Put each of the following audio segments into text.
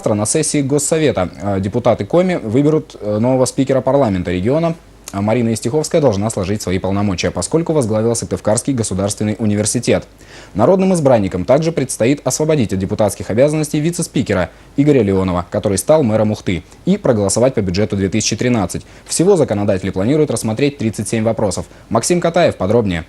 На сессии Госсовета депутаты Коми выберут нового спикера парламента региона. Марина Истиховская должна сложить свои полномочия, поскольку возглавила Сыктывкарский государственный университет. Народным избранникам также предстоит освободить от депутатских обязанностей вице-спикера Игоря Леонова, который стал мэром Ухты, и проголосовать по бюджету 2013. Всего законодатели планируют рассмотреть 37 вопросов. Максим Катаев подробнее.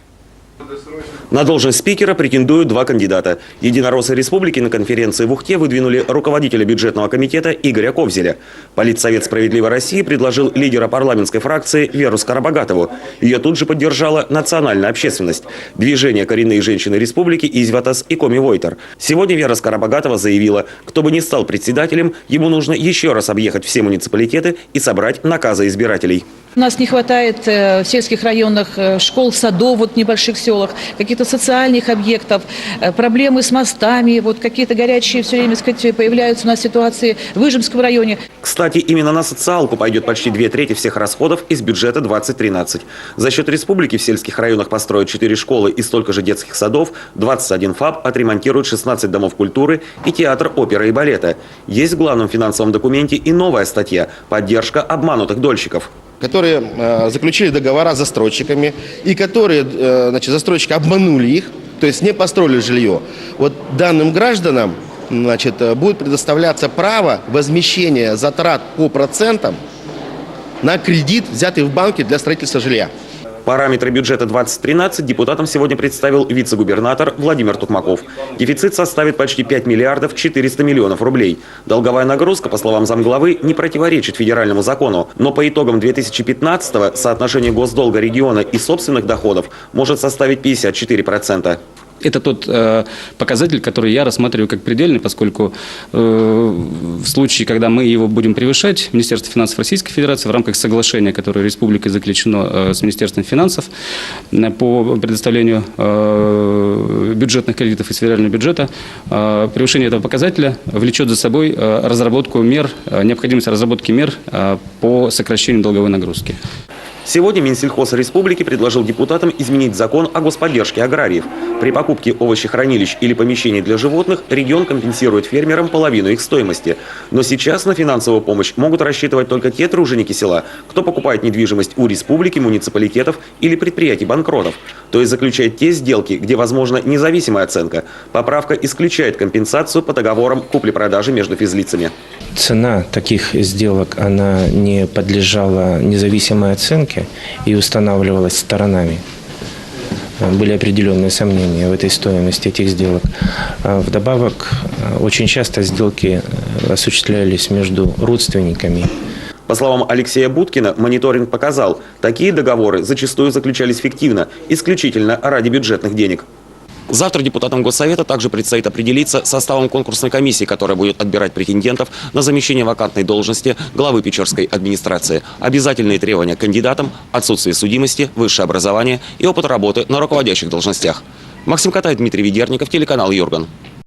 На должность спикера претендуют два кандидата. Единороссы республики на конференции в Ухте выдвинули руководителя бюджетного комитета Игоря Ковзеля. Политсовет «Справедливой России» предложил лидера парламентской фракции Веру Скоробогатову. Ее тут же поддержала национальная общественность. Движение «Коренные женщины республики» Изватас и Коми Войтер. Сегодня Вера Скоробогатова заявила, кто бы ни стал председателем, ему нужно еще раз объехать все муниципалитеты и собрать наказы избирателей. У нас не хватает в сельских районах школ, садов, в небольших селах, каких-то социальных объектов, проблемы с мостами, какие-то горячие все время, появляются у нас ситуации в Выжимском районе. Кстати, именно на социалку пойдет почти 2/3 всех расходов из бюджета 2013. За счет республики в сельских районах построят 4 школы и столько же детских садов, 21 ФАП, отремонтируют 16 домов культуры и театр оперы и балета. Есть в главном финансовом документе и новая статья – поддержка обманутых дольщиков, которые заключили договора с застройщиками и которые, застройщики обманули их, то есть не построили жилье. Вот данным гражданам, будет предоставляться право возмещения затрат по процентам на кредит, взятый в банке для строительства жилья. Параметры бюджета 2013 депутатам сегодня представил вице-губернатор Владимир Тукмаков. Дефицит составит почти 5 миллиардов 400 миллионов рублей. Долговая нагрузка, по словам замглавы, не противоречит федеральному закону. Но по итогам 2015-го соотношение госдолга региона и собственных доходов может составить 54%. Это тот показатель, который я рассматриваю как предельный, поскольку в случае, когда мы его будем превышать, Министерство финансов Российской Федерации в рамках соглашения, которое республикой заключено с Министерством финансов по предоставлению бюджетных кредитов из федерального бюджета, превышение этого показателя влечет за собой разработку мер, необходимость разработки мер по сокращению долговой нагрузки. Сегодня Минсельхоз Республики предложил депутатам изменить закон о господдержке аграриев. При покупке овощехранилищ или помещений для животных регион компенсирует фермерам половину их стоимости. Но сейчас на финансовую помощь могут рассчитывать только те труженики села, кто покупает недвижимость у республики, муниципалитетов или предприятий-банкротов. То есть заключает те сделки, где возможна независимая оценка. Поправка исключает компенсацию по договорам купли-продажи между физлицами. Цена таких сделок, она не подлежала независимой оценке и устанавливалась сторонами. Были определенные сомнения в этой стоимости этих сделок. Вдобавок, очень часто сделки осуществлялись между родственниками. По словам Алексея Будкина, мониторинг показал, такие договоры зачастую заключались фиктивно, исключительно ради бюджетных денег. Завтра депутатам Госсовета также предстоит определиться с составом конкурсной комиссии, которая будет отбирать претендентов на замещение вакантной должности главы Печорской администрации. Обязательные требования к кандидатам – отсутствие судимости, высшее образование и опыт работы на руководящих должностях. Максим Катаев, Дмитрий Ведерников, телеканал Юрган.